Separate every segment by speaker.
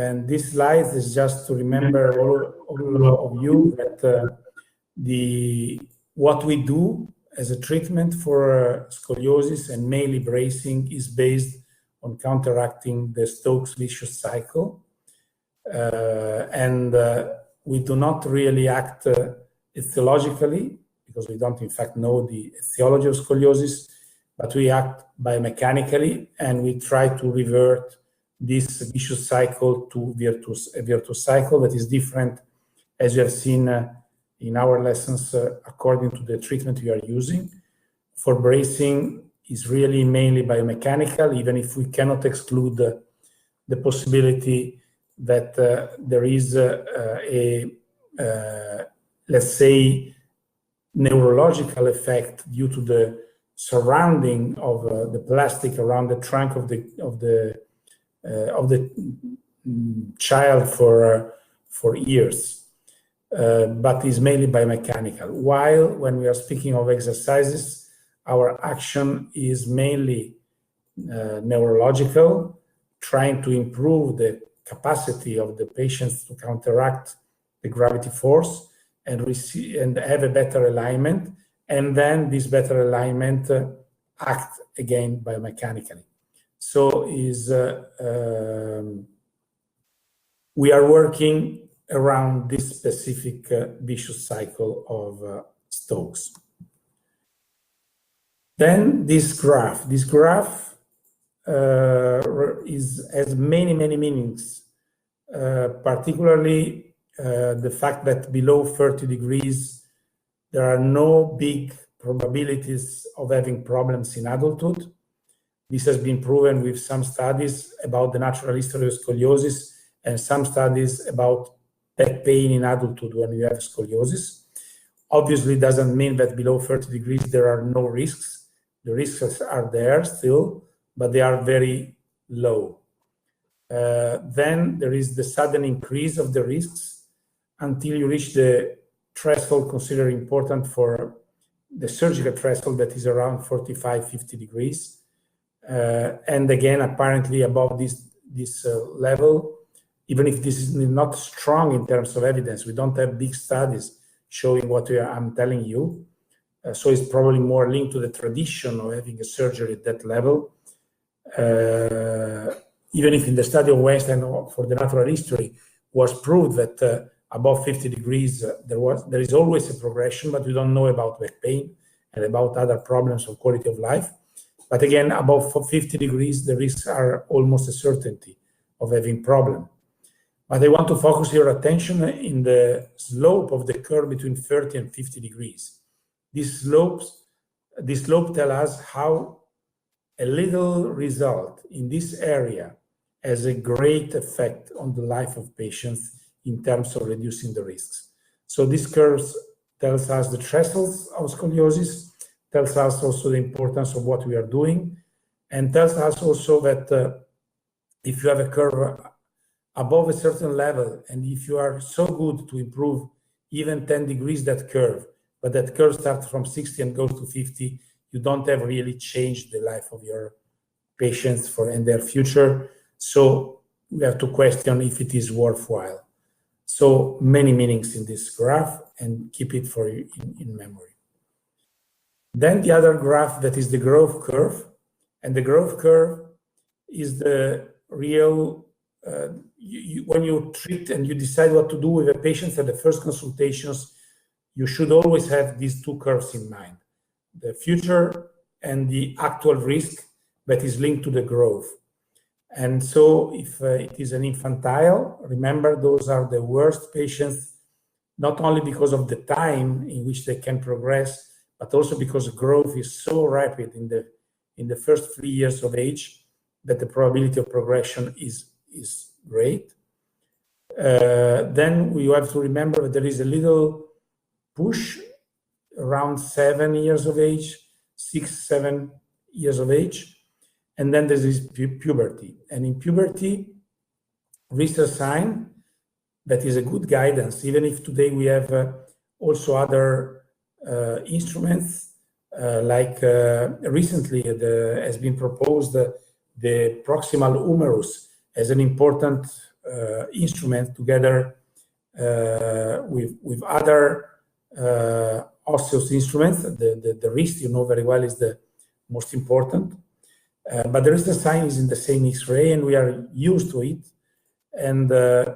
Speaker 1: And this slide is just to remember all of you that what we do as a treatment for scoliosis and mainly bracing is based on counteracting the Stokes vicious cycle. And we do not really act etiologically, because we don't in fact know the etiology of scoliosis, but we act biomechanically, and we try to revert this vicious cycle to a virtuous cycle that is different, as you have seen in our lessons, according to the treatment we are using. For bracing is really mainly biomechanical, even if we cannot exclude the possibility that there is let's say, neurological effect due to the surrounding of the plastic around the trunk of the child for years, but is mainly biomechanical. While when we are speaking of exercises, our action is mainly neurological, trying to improve the capacity of the patients to counteract the gravity force and have a better alignment, and then this better alignment act again biomechanically. So we are working around this specific vicious cycle of Stokes. Then this graph has many meanings, particularly the fact that below 30 degrees, there are no big probabilities of having problems in adulthood. This has been proven with some studies about the natural history of scoliosis and some studies about back pain in adulthood when you have scoliosis. Obviously, it doesn't mean that below 30 degrees there are no risks. The risks are there still, but they are very low. Then there is the sudden increase of the risks until you reach the threshold considered important for the surgical threshold, that is around 45-50 degrees. And again, apparently above this level, even if this is not strong in terms of evidence, we don't have big studies showing what I'm telling you. So it's probably more linked to the tradition of having a surgery at that level. Even if in the study of Weinstein for the natural history was proved that above 50 degrees, there is always a progression, but we don't know about back pain and about other problems of quality of life. But again, above 50 degrees, the risks are almost a certainty of having problem. But I want to focus your attention in the slope of the curve between 30 and 50 degrees. This slope tells us how a little result in this area has a great effect on the life of patients in terms of reducing the risks. So this curve tells us the thresholds of scoliosis, tells us also the importance of what we are doing, and tells us also that if you have a curve above a certain level, and if you are so good to improve even 10 degrees that curve, but that curve starts from 60 and goes to 50, you don't have really changed the life of your patients and their future. So we have to question if it is worthwhile. So many meanings in this graph, and keep it for you in memory. Then the other graph, that is the growth curve. And the growth curve is the real, when you treat and you decide what to do with a patient at the first consultations, you should always have these two curves in mind, the future and the actual risk that is linked to the growth. And so if it is an infantile, remember those are the worst patients, not only because of the time in which they can progress, but also because growth is so rapid in the first 3 years of age that the probability of progression is great. Then we have to remember that there is a little push around 7 years of age, 6-7 years of age. And then there is puberty. And in puberty, research sign, that is a good guidance, even if today we have also other instruments, like recently has been proposed the proximal humerus as an important instrument together with other osseous instruments. The wrist, you know very well, is the most important. But the wrist sign is in the same X-ray, and we are used to it. And the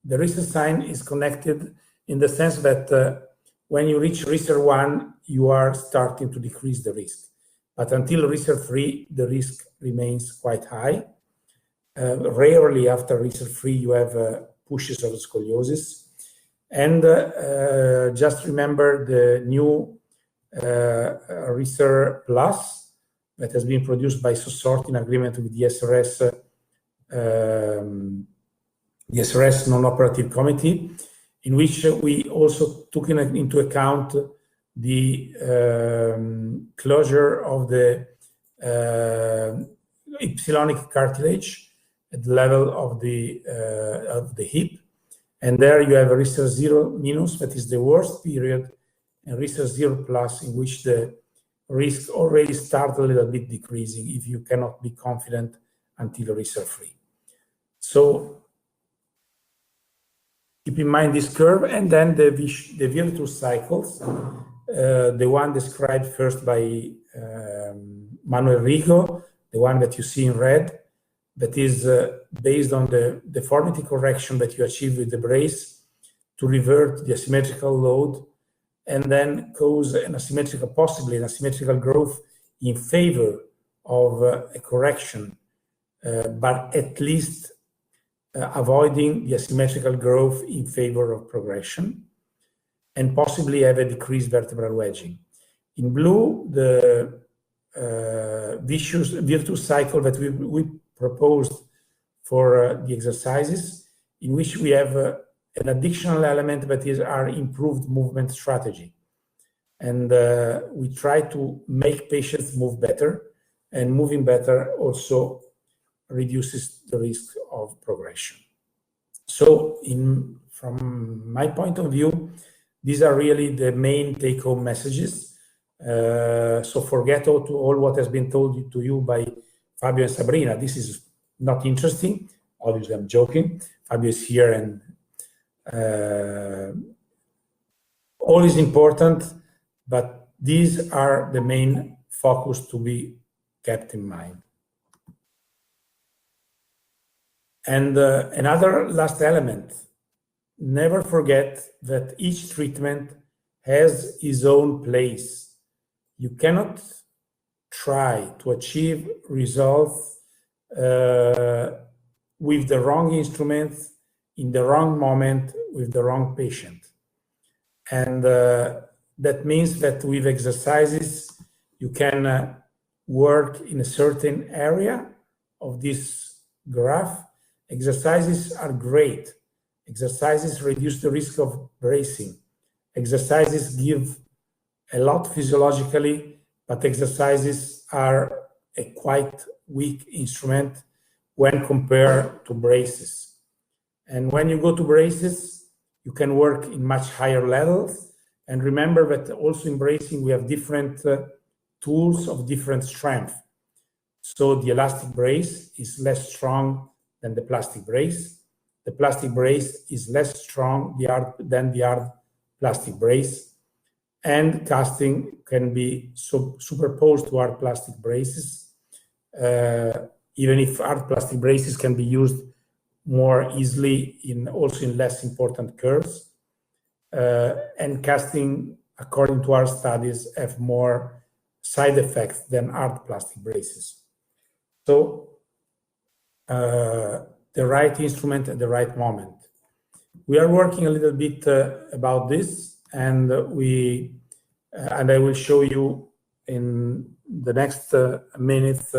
Speaker 1: wrist sign is connected in the sense that when you reach research 1, you are starting to decrease the risk. But until research 3, the risk remains quite high. Rarely after research 3, you have pushes of scoliosis. And just remember the new research Plus that has been produced by SOSORT in agreement with the SRS non-operative committee, in which we also took into account the closure of the epsilonic cartilage at the level of the hip. And there you have a research 0 minus, that is the worst period, and research 0 plus, in which the risk already starts a little bit decreasing if you cannot be confident until research 3. So keep in mind this curve, and then the virtuous cycles, the one described first by Manuel Rico, the one that you see in red, that is based on the deformity correction that you achieve with the brace to revert the asymmetrical load, and then cause possibly an asymmetrical growth in favor of a correction, but at least avoiding the asymmetrical growth in favor of progression, and possibly have a decreased vertebral wedging. In blue, the virtuous cycle that we proposed for the exercises, in which we have an additional element that is our improved movement strategy. And we try to make patients move better, and moving better also reduces the risk of progression. So from my point of view, these are really the main take-home messages. So forget all what has been told to you by Fabio and Sabrina. This is not interesting. Obviously, I'm joking. Fabio is here, and all is important, but these are the main focus to be kept in mind. And another last element, never forget that each treatment has its own place. You cannot try to achieve results with the wrong instruments, in the wrong moment, with the wrong patient. And that means that with exercises, you can work in a certain area of this graph. Exercises are great. Exercises reduce the risk of bracing. Exercises give a lot physiologically, but exercises are a quite weak instrument when compared to braces. And when you go to braces, you can work in much higher levels. And remember that also in bracing, we have different tools of different strength. So the elastic brace is less strong than the plastic brace. The plastic brace is less strong than the hard plastic brace. And casting can be superposed to hard plastic braces, even if hard plastic braces can be used more easily also in less important curves. And casting, according to our studies, have more side effects than hard plastic braces. So the right instrument at the right moment. We are working a little bit about this, and I will show you in the next minutes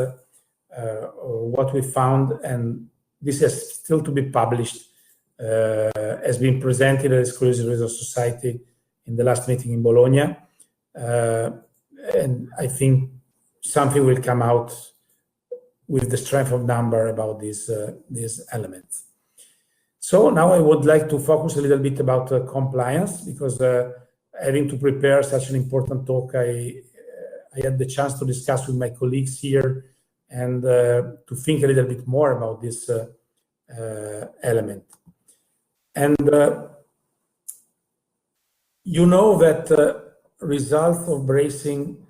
Speaker 1: what we found, and this is still to be published, has been presented at the Scoliosis Research Society in the last meeting in Bologna, and I think something will come out with the strength of number about these elements. So now I would like to focus a little bit about compliance, because having to prepare such an important talk, I had the chance to discuss with my colleagues here and to think a little bit more about this element. And you know that results of bracing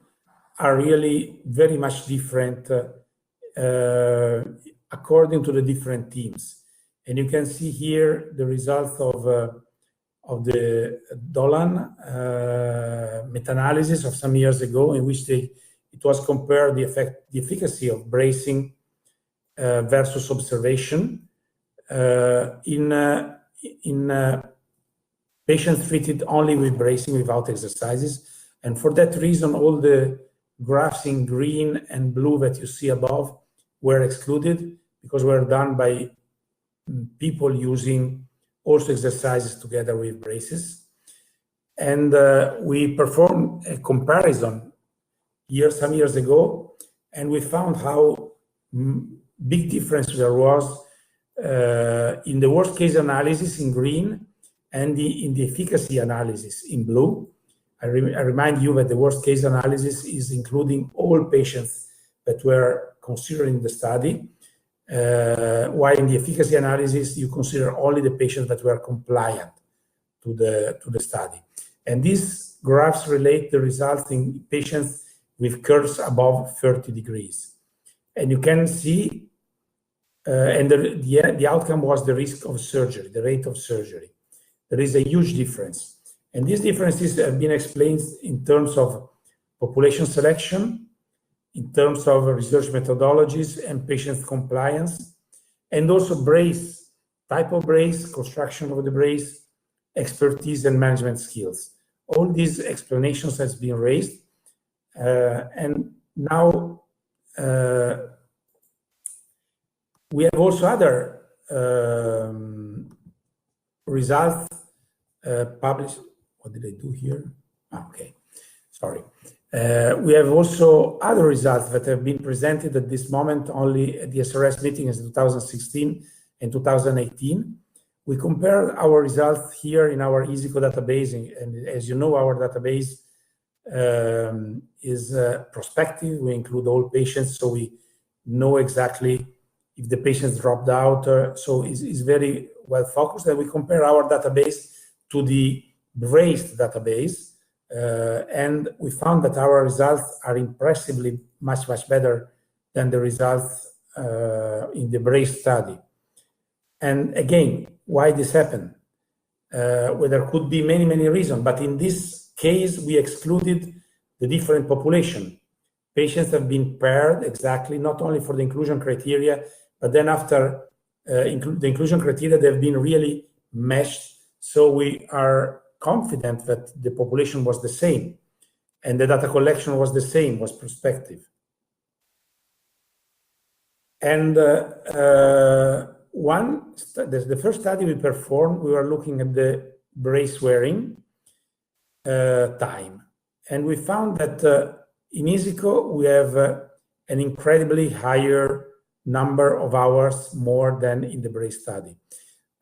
Speaker 1: are really very much different according to the different teams. And you can see here the results of the Dolan meta-analysis of some years ago, in which it was compared the efficacy of bracing versus observation in patients treated only with bracing without exercises. And for that reason, all the graphs in green and blue that you see above were excluded because were done by people using also exercises together with braces. And we performed a comparison some years ago, and we found how big difference there was in the worst case analysis in green and in the efficacy analysis in blue. I remind you that the worst case analysis is including all patients that were considered in the study, while in the efficacy analysis, you consider only the patients that were compliant to the study. And these graphs relate the results in patients with curves above 30 degrees. And you can see, and the outcome was the risk of surgery, the rate of surgery. There is a huge difference. And these differences have been explained in terms of population selection, in terms of research methodologies and patient compliance, and also brace, type of brace, construction of the brace, expertise and management skills. All these explanations has been raised. And now we have also other results published. What did I do here? Okay, sorry. We have also other results that have been presented at this moment only at the SRS meetings in 2016 and 2018. We compare our results here in our EasyCo database, and as you know, our database is prospective. We include all patients, so we know exactly if the patients dropped out. So it's very well focused, and we compare our database to the braced database. And we found that our results are impressively much better than the results in the braced study. And again, why this happened? Well, there could be many reasons, but in this case, we excluded the different population. Patients have been paired exactly, not only for the inclusion criteria, but then after the inclusion criteria, they've been really meshed. So we are confident that the population was the same and the data collection was the same, was prospective. And the first study we performed, we were looking at the brace wearing time. And we found that in EasyCo, we have an incredibly higher number of hours more than in the brace study.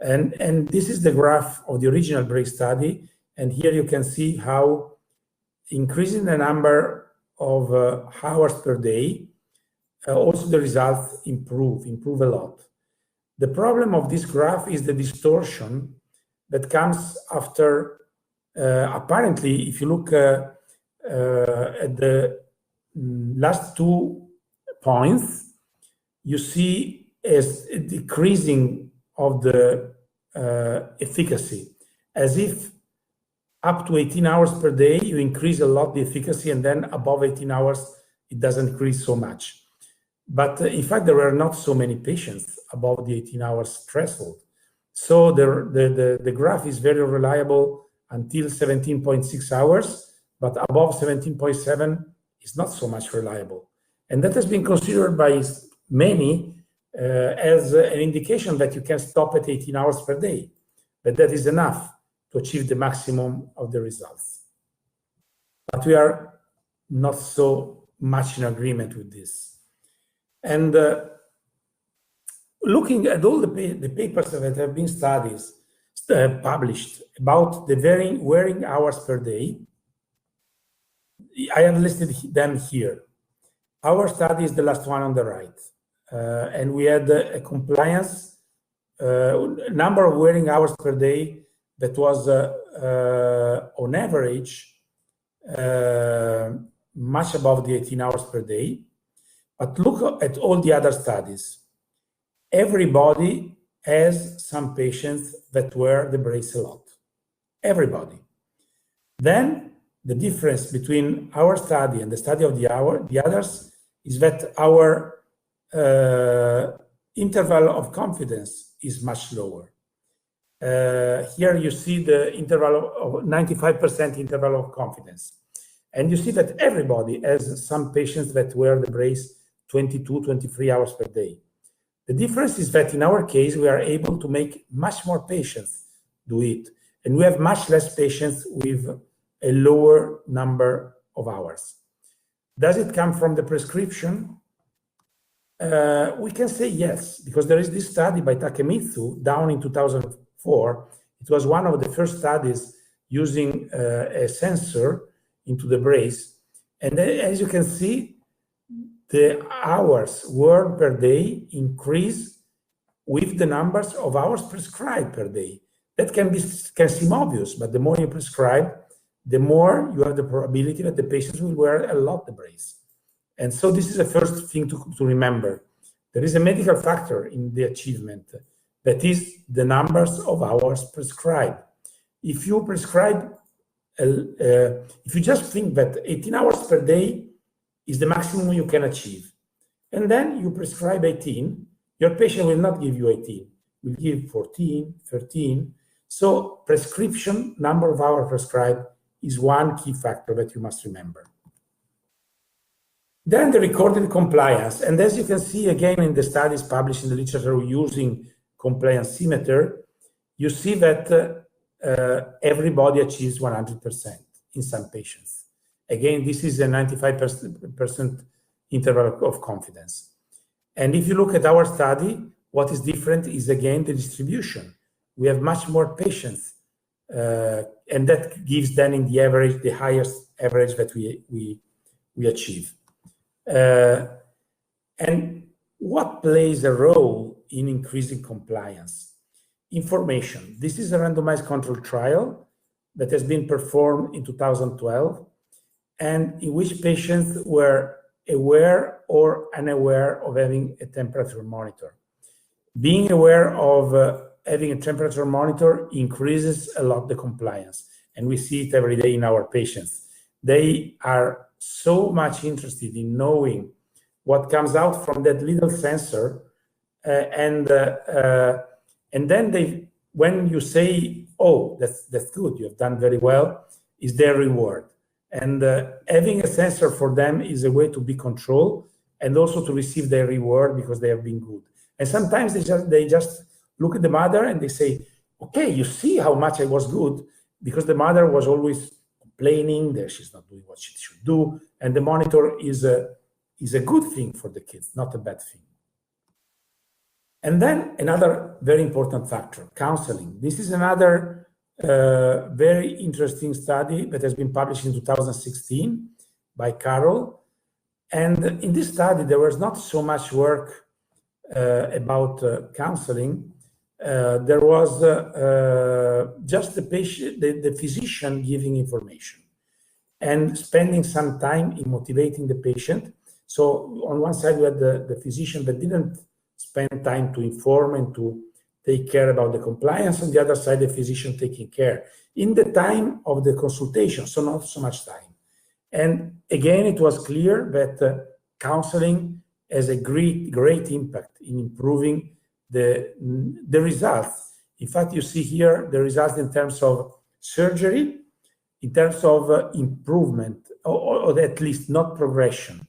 Speaker 1: And this is the graph of the original brace study. And here you can see how increasing the number of hours per day, also the results improve a lot. The problem of this graph is the distortion that comes after, apparently, if you look at the last 2 points, you see a decreasing of the efficacy, as if up to 18 hours per day, you increase a lot the efficacy, and then above 18 hours, it doesn't increase so much. But in fact, there were not so many patients above the 18 hours threshold. So the graph is very reliable until 17.6 hours, but above 17.7 is not so much reliable. And that has been considered by many as an indication that you can stop at 18 hours per day, but that is enough to achieve the maximum of the results. But we are not so much in agreement with this. And looking at all the papers that have been published about the wearing hours per day, I have listed them here. Our study is the last one on the right. And we had a compliance number of wearing hours per day that was on average much above the 18 hours per day. But look at all the other studies. Everybody has some patients that wear the brace a lot. Everybody. Then the difference between our study and the study of the others is that our interval of confidence is much lower. Here you see the interval of 95% interval of confidence. And you see that everybody has some patients that wear the brace 22, 23 hours per day. The difference is that in our case, we are able to make much more patients do it. And we have much less patients with a lower number of hours. Does it come from the prescription? We can say yes, because there is this study by Takemitsu down in 2004. It was one of the first studies using a sensor into the brace. And as you can see, the hours worn per day increase with the numbers of hours prescribed per day. That can seem obvious, but the more you prescribe, the more you have the probability that the patients will wear a lot the brace. And so this is the first thing to remember. There is a medical factor in the achievement, that is the numbers of hours prescribed. If you prescribe, if you just think that 18 hours per day is the maximum you can achieve, and then you prescribe 18, your patient will not give you 18, will give 14, 13. So prescription, number of hours prescribed, is one key factor that you must remember. Then the recorded compliance. And as you can see again in the studies published in the literature using complianceimeter, you see that everybody achieves 100% in some patients. Again, this is a 95% interval of confidence. And if you look at our study, what is different is again the distribution. We have much more patients, and that gives then in the average, the highest average that we achieve. And what plays a role in increasing compliance? Information. This is a randomized controlled trial that has been performed in 2012, and in which patients were aware or unaware of having a temperature monitor. Being aware of having a temperature monitor increases a lot the compliance, and we see it every day in our patients. They are so much interested in knowing what comes out from that little sensor, and then when you say, "Oh, that's good, you have done very well," is their reward. And having a sensor for them is a way to be controlled and also to receive their reward because they have been good. And sometimes they just look at the mother and they say, "Okay, you see how much I was good," because the mother was always complaining that she's not doing what she should do, and the monitor is a good thing for the kids, not a bad thing. And then another very important factor, counseling. This is another very interesting study that has been published in 2016 by Carol. And in this study, there was not so much work about counseling. There was just the patient, the physician giving information and spending some time in motivating the patient. So on one side, we had the physician that didn't spend time to inform and to take care about the compliance. On the other side, the physician taking care in the time of the consultation, so not so much time. And again, it was clear that counseling has a great impact in improving the results. In fact, you see here the results in terms of surgery, in terms of improvement, or at least not progression.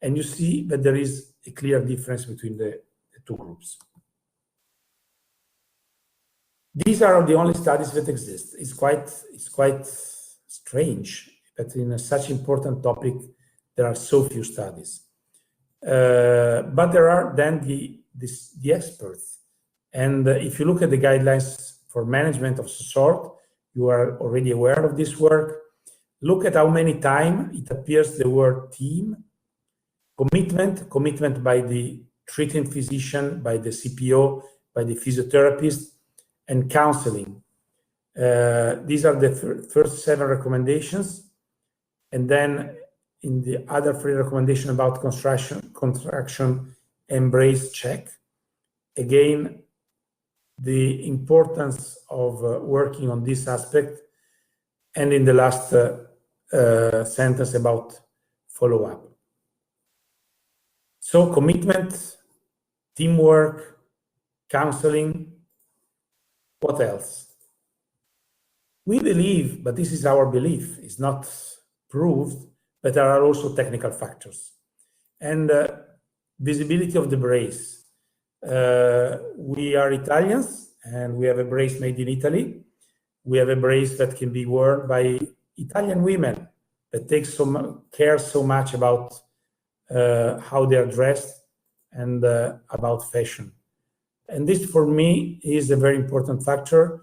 Speaker 1: And you see that there is a clear difference between the two groups. These are the only studies that exist. It's quite strange that in such important topic there are so few studies. But there are then the experts. And if you look at the guidelines for management of sort, you are already aware of this work. Look at how many times it appears the word team, commitment by the treating physician, by the CPO, by the physiotherapist, and counseling. These are the first 7 recommendations. And then in the other 3 recommendations about contraction, embrace, check. Again, the importance of working on this aspect. And in the last sentence about follow-up. So commitment, teamwork, counseling, what else? We believe, but this is our belief, it's not proved, but there are also technical factors. And visibility of the brace. We are Italians, and we have a brace made in Italy. We have a brace that can be worn by Italian women that take care so much about how they are dressed and about fashion. And this, for me, is a very important factor.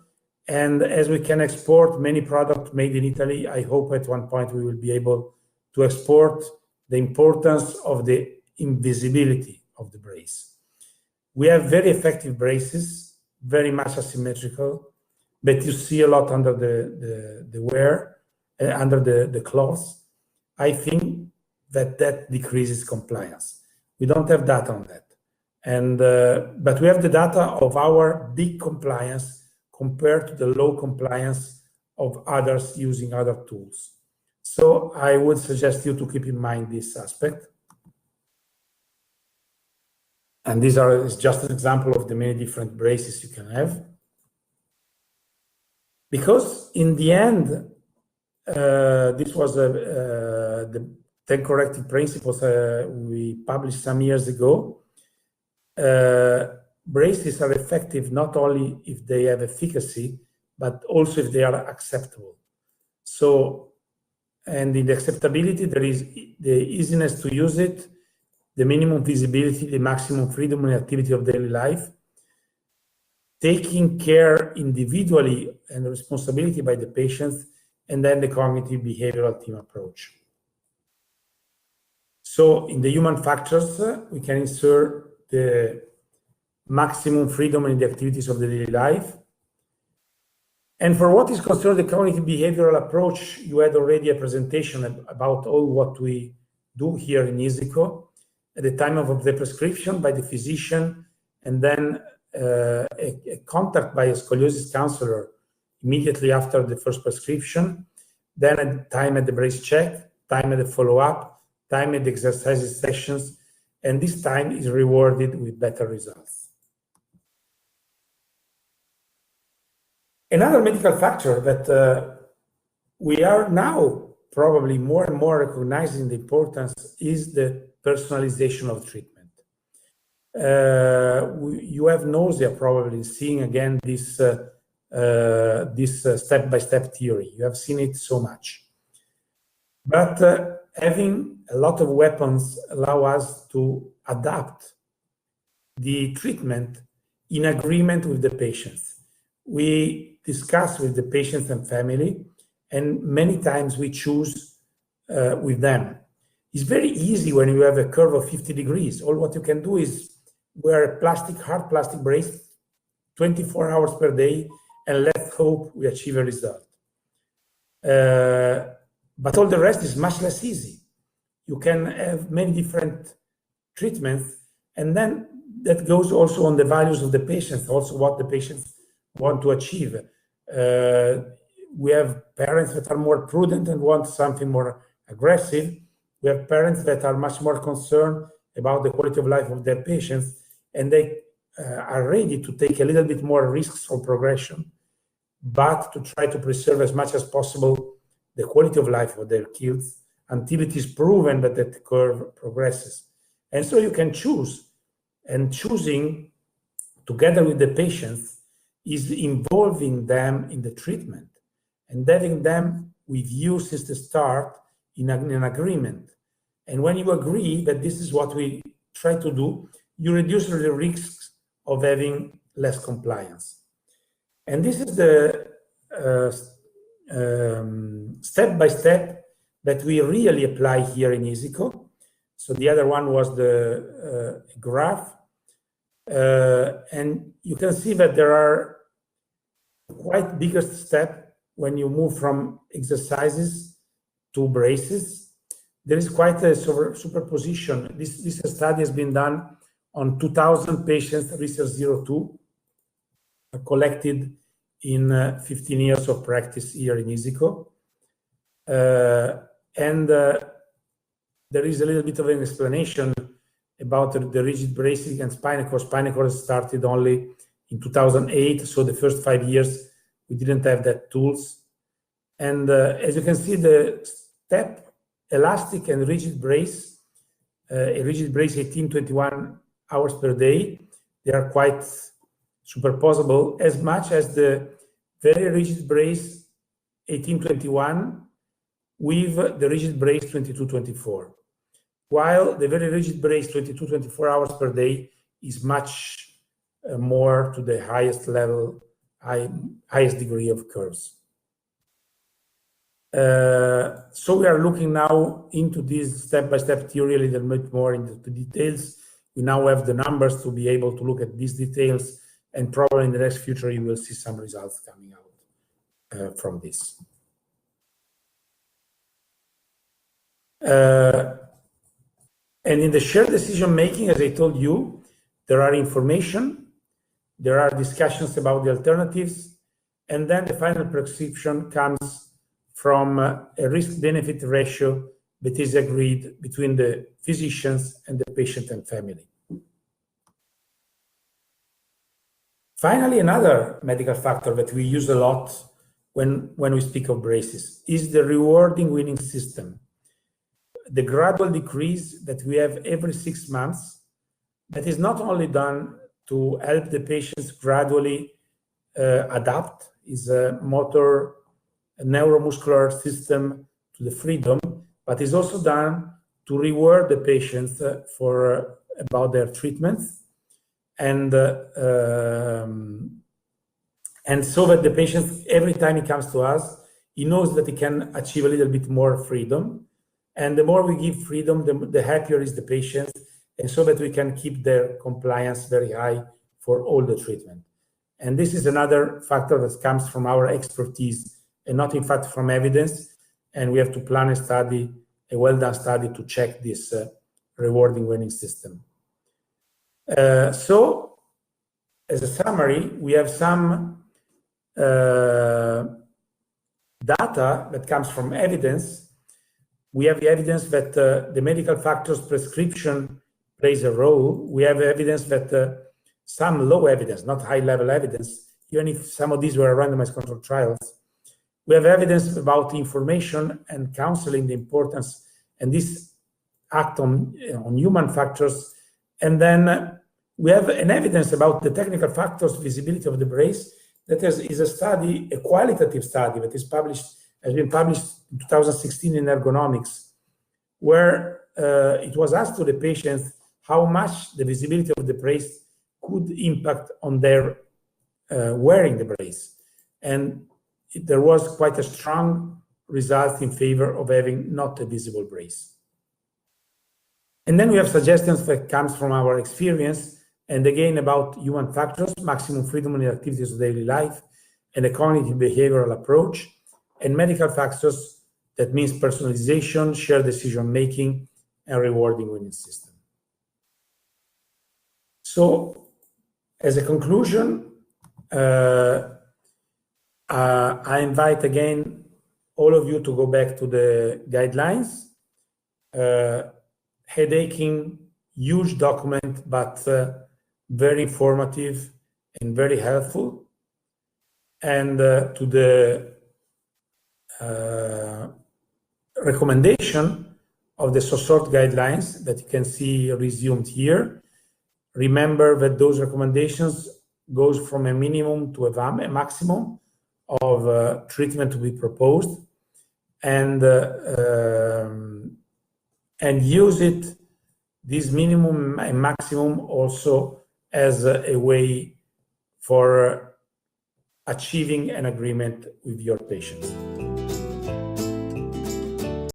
Speaker 1: And as we can export many products made in Italy, I hope at one point we will be able to export the importance of the invisibility of the brace. We have very effective braces, very much asymmetrical, but you see a lot under the wear, under the cloth. I think that decreases compliance. We don't have data on that. And but we have the data of our big compliance compared to the low compliance of others using other tools. So I would suggest you to keep in mind this aspect. And these are just an example of the many different braces you can have. Because in the end, this was the 10 corrective principles we published some years ago. Braces are effective not only if they have efficacy, but also if they are acceptable. So, and in the acceptability, there is the easiness to use it, the minimum visibility, the maximum freedom and activity of daily life, taking care individually and responsibility by the patients, and then the cognitive behavioral team approach. So in the human factors, we can insert the maximum freedom in the activities of the daily life. And for what is concerned the cognitive behavioral approach, you had already a presentation about all what we do here in EasyCo at the time of the prescription by the physician, and then a contact by a scoliosis counselor immediately after the first prescription, then a time at the brace check, time at the follow-up, time at the exercises sessions, and this time is rewarded with better results. Another medical factor that we are now probably more and more recognizing the importance is the personalization of treatment. You have nausea probably seeing again this step-by-step theory. You have seen it so much. But having a lot of weapons allow us to adapt the treatment in agreement with the patients. We discuss with the patients and family, and many times we choose with them. It's very easy when you have a curve of 50 degrees. All what you can do is wear a hard plastic brace 24 hours per day, and let's hope we achieve a result. But all the rest is much less easy. You can have many different treatments, and then that goes also on the values of the patients, also what the patients want to achieve. We have parents that are more prudent and want something more aggressive. We have parents that are much more concerned about the quality of life of their patients, and they are ready to take a little bit more risks for progression, but to try to preserve as much as possible the quality of life of their kids until it is proven that that curve progresses. And so you can choose, and choosing together with the patients is involving them in the treatment and having them with you since the start in an agreement. And when you agree that this is what we try to do, you reduce the risks of having less compliance. And this is the step-by-step that we really apply here in EasyCo. So the other one was the graph. And you can see that there are quite bigger steps when you move from exercises to braces. There is quite a superposition. This study has been done on 2,000 patients, research 02, collected in 15 years of practice here in ISICO. And there is a little bit of an explanation about the rigid bracing and spinal cord. Spinal cord started only in 2008, so the first 5 years we didn't have that tools. And as you can see, the step elastic and rigid brace, a rigid brace 18-21 hours per day, they are quite superposable as much as the very rigid brace 18-21 with the rigid brace 22-24. While the very rigid brace 22-24 hours per day is much more to the highest level, highest degree of curves. So we are looking now into this step-by-step theory a little bit more into the details. We now have the numbers to be able to look at these details, and probably in the next future you will see some results coming out from this. And in the shared decision making, as I told you, there are information, there are discussions about the alternatives, and then the final prescription comes from a risk-benefit ratio that is agreed between the physicians and the patient and family. Finally, another medical factor that we use a lot when we speak of braces is the rewarding winning system. The gradual decrease that we have every 6 months, that is not only done to help the patients gradually adapt, is a motor, a neuromuscular system to the freedom, but is also done to reward the patients for about their treatments, and so that the patient, every time he comes to us, he knows that he can achieve a little bit more freedom. And the more we give freedom, the happier is the patient, and so that we can keep their compliance very high for all the treatment. And this is another factor that comes from our expertise and not in fact from evidence. And we have to plan a study, a well-done study to check this rewarding winning system. So as a summary, we have some data that comes from evidence. We have the evidence that the medical factors prescription plays a role. We have evidence that some low evidence, not high-level evidence, even if some of these were randomized controlled trials. We have evidence about information and counseling, the importance, and this act on human factors. And then we have an evidence about the technical factors, visibility of the brace. That is a study, a qualitative study that is has been published in 2016 in Ergonomics, where it was asked to the patients how much the visibility of the brace could impact on their wearing the brace. And there was quite a strong result in favor of having not a visible brace. And then we have suggestions that comes from our experience, and again about human factors, maximum freedom in the activities of daily life, and a cognitive behavioral approach, and medical factors, that means personalization, shared decision-making, and rewarding winning system. So, as a conclusion, I invite again all of you to go back to the guidelines. Headaching, huge document, but very informative and very helpful. And to the recommendation of the SOSORT guidelines that you can see resumed here. Remember that those recommendations goes from a minimum to a maximum of treatment to be proposed, and use it, this minimum and maximum, also as a way for achieving an agreement with your patients.